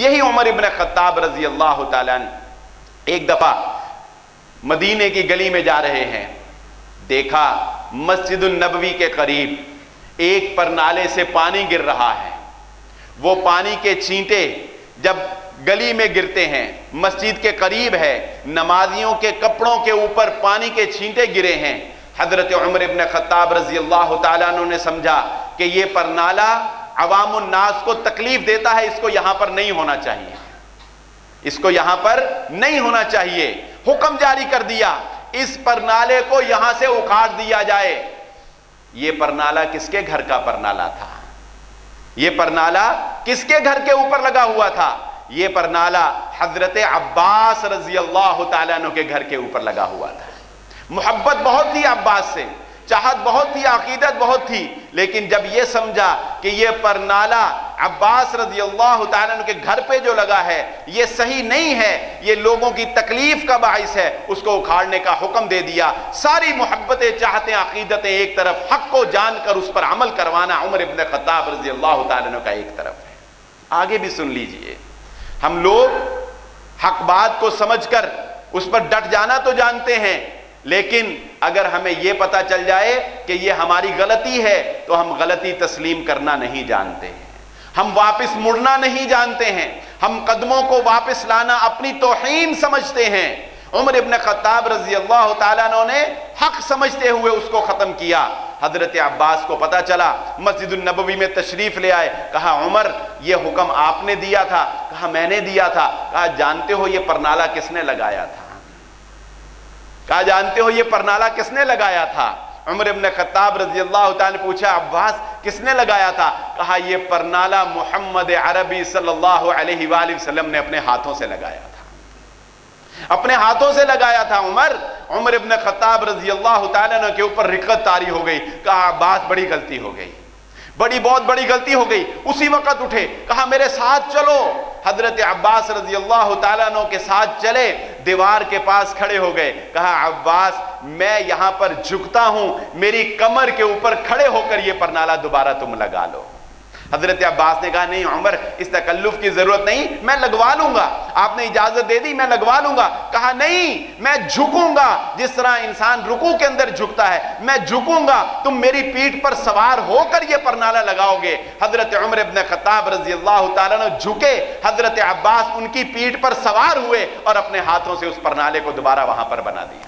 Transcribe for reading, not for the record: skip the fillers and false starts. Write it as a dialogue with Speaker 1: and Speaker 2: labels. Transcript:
Speaker 1: یہی عمر ابن خطاب رضی اللہ تعالیٰ عنہ ایک دفعہ مدینے کی گلی میں جا رہے ہیں، دیکھا مسجد النبوی کے قریب ایک پرنالے سے پانی گر رہا ہے۔ وہ پانی کے چھینٹے جب گلی میں گرتے ہیں، مسجد کے قریب ہے، نمازیوں کے کپڑوں کے اوپر پانی کے چھینٹے گرے ہیں، حضرت عمر ابن خطاب رضی اللہ تعالیٰ عنہ نے سمجھا کہ یہ پرنالہ عوام الناس کو تکلیف دیتا ہے، اس کو یہاں پر نہیں ہونا چاہیے، اس کو یہاں پر نہیں ہونا چاہیے۔ حکم جاری کر دیا اس پرنالے کو یہاں سے اکھاڑ دیا جائے۔ یہ پرنالہ کس کے گھر کا پرنالہ تھا؟ یہ پرنالہ کس کے گھر کے اوپر لگا ہوا تھا؟ یہ پرنالہ حضرت عباس رضی اللہ تعالیٰ عنہ کے گھر کے اوپر لگا ہوا تھا۔ محبت بہت تھی عباس سے، چاہت بہت تھی، عقیدت بہت تھی، لیکن جب یہ سمجھا کہ یہ پرنالہ عباس رضی اللہ تعالیٰ عنہ کے گھر پہ جو لگا ہے یہ صحیح نہیں ہے، یہ لوگوں کی تکلیف کا باعث ہے، اس کو اکھاڑنے کا حکم دے دیا۔ ساری محبتیں، چاہتیں، عقیدتیں ایک طرف، حق کو جان کر اس پر عمل کروانا عمر ابن خطاب رضی اللہ تعالیٰ عنہ کا ایک طرف ہے۔ آگے بھی سن لیجئے، ہم لوگ حق بات کو سمجھ کر اس پر ڈٹ جانا تو جانتے ہیں، لیکن اگر ہمیں یہ پتہ چل جائے کہ یہ ہماری غلطی ہے تو ہم غلطی تسلیم کرنا نہیں جانتے ہیں، ہم واپس مڑنا نہیں جانتے ہیں، ہم قدموں کو واپس لانا اپنی توہین سمجھتے ہیں۔ عمر ابن خطاب رضی اللہ تعالیٰ عنہ نے حق سمجھتے ہوئے اس کو ختم کیا۔ حضرت عباس کو پتہ چلا، مسجد النبوی میں تشریف لے آئے، کہا عمر یہ حکم آپ نے دیا تھا؟ کہا میں نے دیا تھا۔ کہا جانتے ہو یہ پرنالہ کس نے لگایا تھا؟ کہا جانتے ہو یہ پرنالہ کس نے لگایا تھا؟ عمر ابن خطاب رضی اللہ تعالیٰ نے پوچھا عباس کس نے لگایا تھا؟ کہا یہ پرنالہ محمد عربی صلی اللہ علیہ وآلہ وسلم نے اپنے ہاتھوں سے لگایا تھا، اپنے ہاتھوں سے لگایا تھا۔ عمر ابن خطاب رضی اللہ تعالیٰ عنہ کے اوپر رقت طاری ہو گئی۔ کہا عباس بڑی غلطی ہو گئی، بہت بڑی غلطی ہو گئی۔ اسی وقت اٹھے، کہا میرے ساتھ چلو۔ حضرت عباس رضی اللہ تعالیٰ عنہ کے ساتھ چلے، دیوار کے پاس کھڑے ہو گئے۔ کہا عباس میں یہاں پر جھکتا ہوں، میری کمر کے اوپر کھڑے ہو کر یہ پرنالہ دوبارہ تم لگا لو۔ حضرت عباس نے کہا نہیں عمر اس تکلف کی ضرورت نہیں، میں لگوا لوں گا، آپ نے اجازت دے دی میں لگوا لوں گا۔ کہا نہیں میں جھکوں گا، جس طرح انسان رکوع کے اندر جھکتا ہے میں جھکوں گا، تم میری پیٹھ پر سوار ہو کر یہ پرنالہ لگاؤ گے۔ حضرت عمر ابن خطاب رضی اللہ تعالیٰ عنہ جھکے، حضرت عباس ان کی پیٹھ پر سوار ہوئے اور اپنے ہاتھوں سے اس پرنالے کو دوبارہ وہاں پر بنا دیا۔